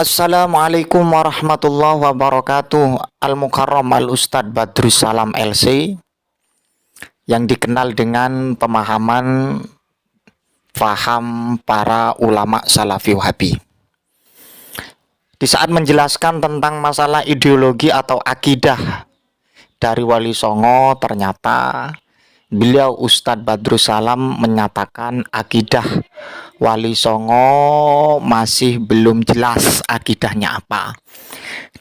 Assalamualaikum warahmatullahi wabarakatuh. Al-Mukarram Al-Ustadz Badrus Salam LC, yang dikenal dengan pemahaman faham para ulama Salafi Wahabi. Di saat menjelaskan tentang masalah ideologi atau akidah dari Wali Songo, ternyata beliau Ustadz Badrus Salam menyatakan akidah Wali Songo masih belum jelas akidahnya apa,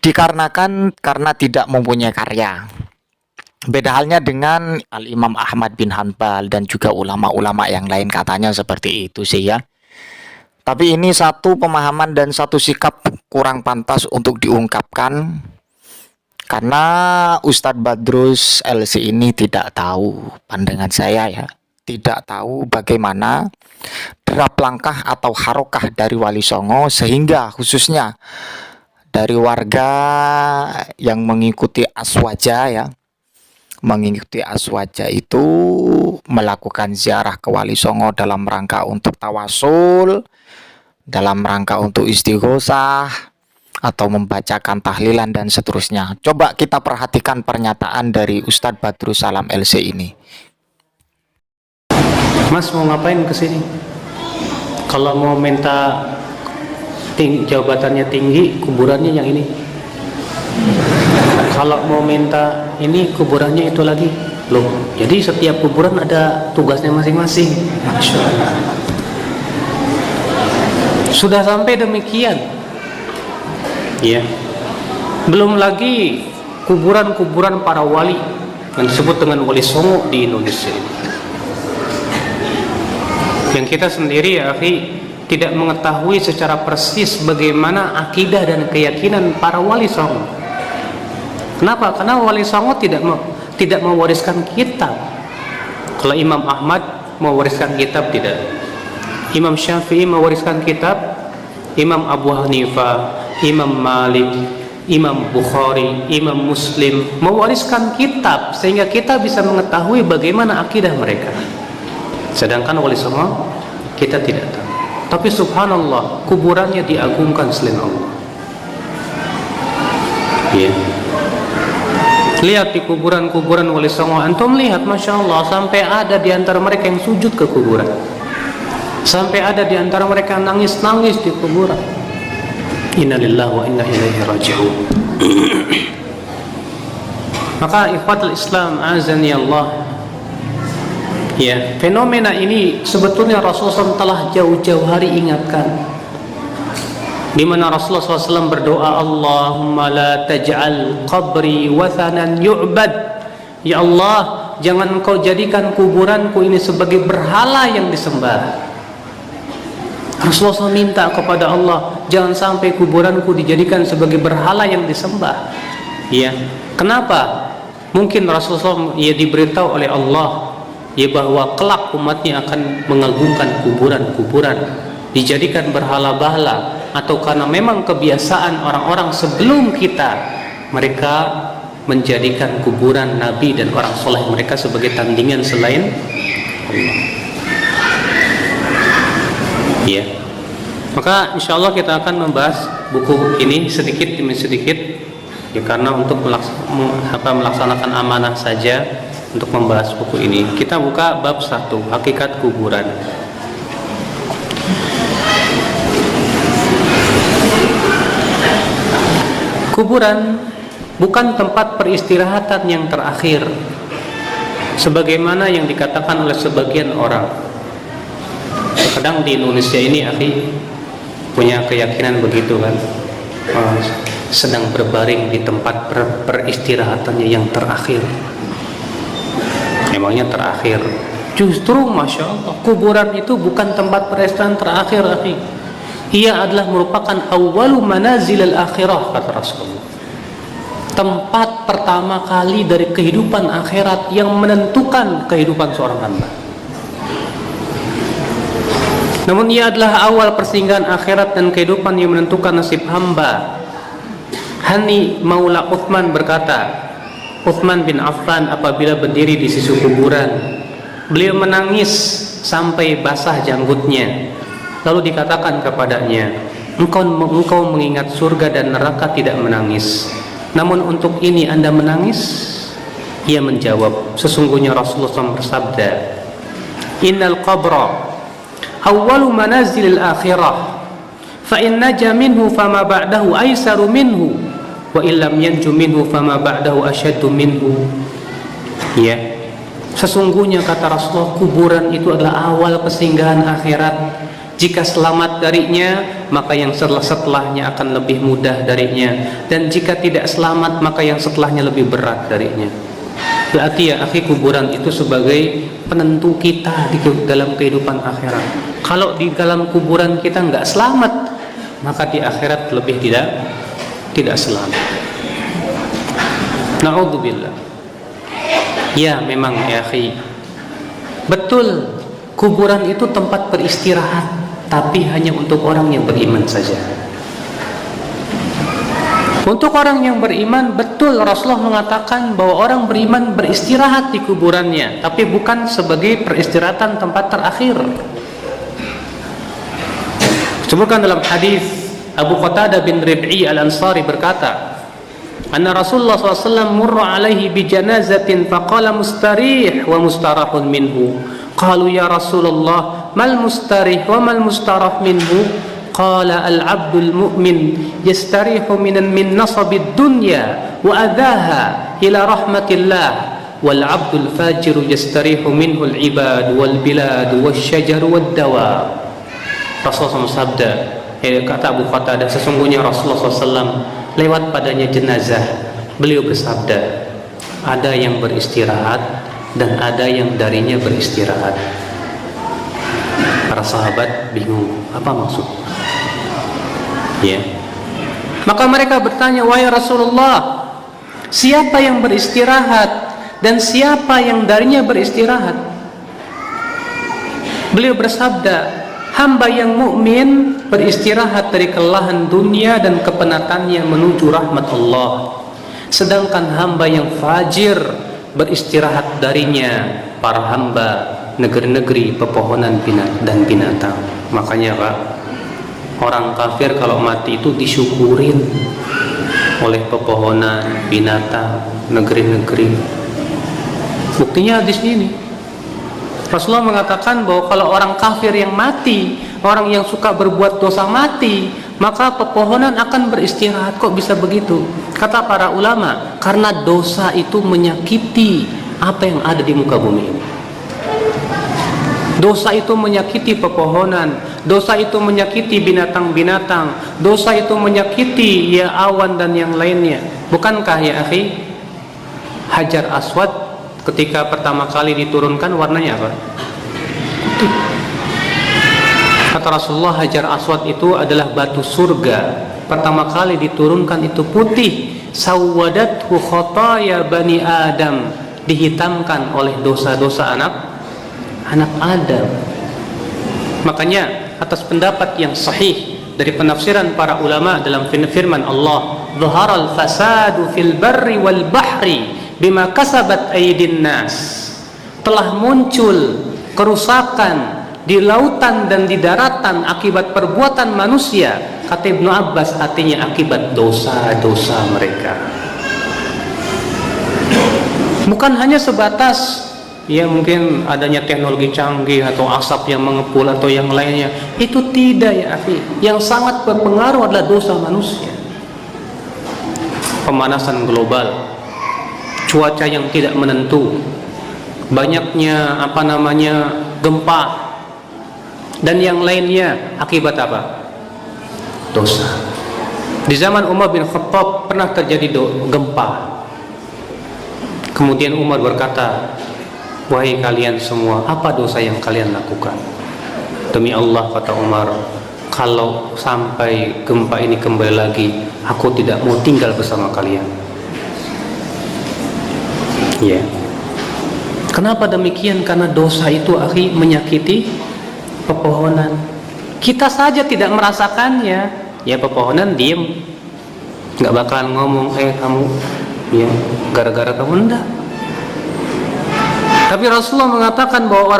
dikarenakan karena tidak mempunyai karya. Beda halnya dengan Al-Imam Ahmad bin Hanbal dan juga ulama-ulama yang lain, katanya seperti itu sih ya. Tapi ini satu pemahaman dan satu sikap kurang pantas untuk diungkapkan, karena Ustadz Badrus LC ini tidak tahu, pandangan saya ya, tidak tahu bagaimana derap langkah atau harokah dari Wali Songo, sehingga khususnya dari warga yang mengikuti aswaja ya, mengikuti aswaja itu melakukan ziarah ke Wali Songo dalam rangka untuk tawasul, dalam rangka untuk istighosah, atau membacakan tahlilan dan seterusnya. Coba kita perhatikan pernyataan dari Ustadz Badrus Salam LC ini. Mas mau ngapain kesini? Kalau mau minta jabatannya tinggi, kuburannya yang ini. Kalau mau minta ini, kuburannya itu lagi. Loh, jadi setiap kuburan ada tugasnya masing-masing. Masya Allah. Sudah sampai demikian. Ya. Belum lagi kuburan-kuburan para wali yang disebut dengan Wali Songo di Indonesia ini. Yang kita sendiri ya akhi tidak mengetahui secara persis bagaimana akidah dan keyakinan para Wali Songo. Kenapa? Karena Wali Songo tidak mewariskan kitab. Kalau Imam Ahmad mewariskan kitab, tidak. Imam Syafi'i mewariskan kitab. Imam Abu Hanifah, Imam Malik, Imam Bukhari, Imam Muslim mewariskan kitab, sehingga kita bisa mengetahui bagaimana akidah mereka. Sedangkan Wali Songo kita tidak tahu. Tapi subhanallah, kuburannya diagungkan selain Allah. Ya. Lihat di kuburan-kuburan Wali Songo, antum lihat, masya Allah, sampai ada di antara mereka yang sujud ke kuburan, sampai ada di antara mereka nangis-nangis di kuburan. Innalillahi wa inna ilaihi raji'un. Maka ikhwatul Islam azani Allah, ya, fenomena ini sebetulnya Rasulullah SAW telah jauh-jauh hari ingatkan, di mana Rasulullah SAW berdoa, Allahumma la taj'al qabri wathanan yu'bad. Ya Allah, jangan Engkau jadikan kuburanku ini sebagai berhala yang disembah. Rasulullah SAW minta kepada Allah, jangan sampai kuburanku dijadikan sebagai berhala yang disembah. Ya, kenapa? Mungkin Rasulullah SAW diberitahu oleh Allah ya bahwa kelak umatnya akan mengagungkan kuburan-kuburan, dijadikan berhala-bahala, atau karena memang kebiasaan orang-orang sebelum kita, mereka menjadikan kuburan Nabi dan orang soleh mereka sebagai tandingan selain Allah. Ya, maka insya Allah kita akan membahas buku ini sedikit demi sedikit, ya, karena untuk melaksanakan amanah saja untuk membahas buku ini. Kita buka bab 1, hakikat kuburan. Kuburan bukan tempat peristirahatan yang terakhir, sebagaimana yang dikatakan oleh sebagian orang. Kadang di Indonesia ini akhi punya keyakinan begitu kan, sedang berbaring di tempat peristirahatannya yang terakhir. Emangnya terakhir? Justru masya Allah, kuburan itu bukan tempat peristirahatan terakhir akhi. Ia adalah merupakan awwalu manazil al-akhirah, kata Rasulullah. Tempat pertama kali dari kehidupan akhirat yang menentukan kehidupan seorang hamba. Namun ia adalah awal persinggahan akhirat dan kehidupan yang menentukan nasib hamba. Hani Maula Uthman berkata, Uthman bin Affan apabila berdiri di sisi kuburan, beliau menangis sampai basah janggutnya. Lalu dikatakan kepadanya, engkau mengingat surga dan neraka tidak menangis, namun untuk ini Anda menangis? Ia menjawab, sesungguhnya Rasulullah SAW bersabda, innal qabra awwalu manazilil akhirah, fa in naja minhu fama ba'dahu aisaru minhu, wa illam yanju minhu fama ba'dahu asyaddu minhu. Ya, sesungguhnya kata Rasulullah, kuburan itu adalah awal persinggahan akhirat. Jika selamat darinya, maka yang setelahnya akan lebih mudah darinya, dan jika tidak selamat, maka yang setelahnya lebih berat darinya. Berarti ya akhi, kuburan itu sebagai penentu kita di dalam kehidupan akhirat. Kalau di dalam kuburan kita nggak selamat, maka di akhirat lebih tidak selamat. Na'udzubillah. Ya memang ya akhi, betul kuburan itu tempat beristirahat, tapi hanya untuk orang yang beriman saja. Untuk orang yang beriman, betul Rasulullah mengatakan bahwa orang beriman beristirahat di kuburannya, tapi bukan sebagai peristirahatan tempat terakhir. Sebutkan dalam hadis, Abu Qatadah bin Rib'i al-Ansari berkata, anna Rasulullah SAW murra alaihi bi janazatin faqala mustarih wa mustarahun minhu. Qalu ya Rasulullah mal mustarih wa mal mustarah minhu? Qala al-'abdul mu'min yastarihu min nasabid dunya wa adhaha ila rahmatillah, wal 'abdul fajiru yastarihu minhu al-'ibad wal bilad wasyajar wad dawa. Rasulullah sabda, kata Abu Qatadah, sesungguhnya Rasulullah SAW lewat padanya jenazah, beliau bersabda, ada yang beristirahat dan ada yang darinya beristirahat. Para sahabat bingung, apa maksud? Ya. Maka mereka bertanya, wahai Rasulullah, siapa yang beristirahat dan siapa yang darinya beristirahat? Beliau bersabda, hamba yang mukmin beristirahat dari kelelahan dunia dan kepenatannya menuju rahmat Allah, sedangkan hamba yang fajir beristirahat darinya para hamba negeri-negeri pepohonan dan binatang. Makanya Pak, orang kafir kalau mati itu disyukurin oleh pepohonan, binatang, negeri-negeri. Buktinya hadis ini. Rasulullah mengatakan bahwa kalau orang kafir yang mati, orang yang suka berbuat dosa mati, maka pepohonan akan beristirahat. Kok bisa begitu? Kata para ulama, karena dosa itu menyakiti apa yang ada di muka bumi ini. Dosa itu menyakiti pepohonan, dosa itu menyakiti binatang-binatang, dosa itu menyakiti ya awan dan yang lainnya. Bukankah ya akhi, Hajar Aswad ketika pertama kali diturunkan warnanya apa? Putih. Kata Rasulullah, Hajar Aswad itu adalah batu surga. Pertama kali diturunkan itu putih. Sawadathu khotaya bani Adam, dihitamkan oleh dosa-dosa anak Adam. Makanya atas pendapat yang sahih dari penafsiran para ulama dalam firman Allah, "Dhaharal fasadu fil barri wal bahri bima kasabat aydin nas." Telah muncul kerusakan di lautan dan di daratan akibat perbuatan manusia. Kata Ibnu Abbas, artinya akibat dosa-dosa mereka. Bukan hanya sebatas ya mungkin adanya teknologi canggih atau asap yang mengepul atau yang lainnya. Itu tidak ya akhi. Yang sangat berpengaruh adalah dosa manusia. Pemanasan global, cuaca yang tidak menentu, banyaknya gempa dan yang lainnya akibat apa? Dosa. Di zaman Umar bin Khattab pernah terjadi gempa. Kemudian Umar berkata, wahai kalian semua, apa dosa yang kalian lakukan? Demi Allah, kata Umar, kalau sampai gempa ini kembali lagi, aku tidak mau tinggal bersama kalian. Ya. Kenapa demikian? Karena dosa itu akhi menyakiti pepohonan. Kita saja tidak merasakannya. Ya pepohonan diem, nggak bakalan ngomong, kamu, ya gara-gara kamu enggak. Tapi Rasulullah mengatakan bahwa orang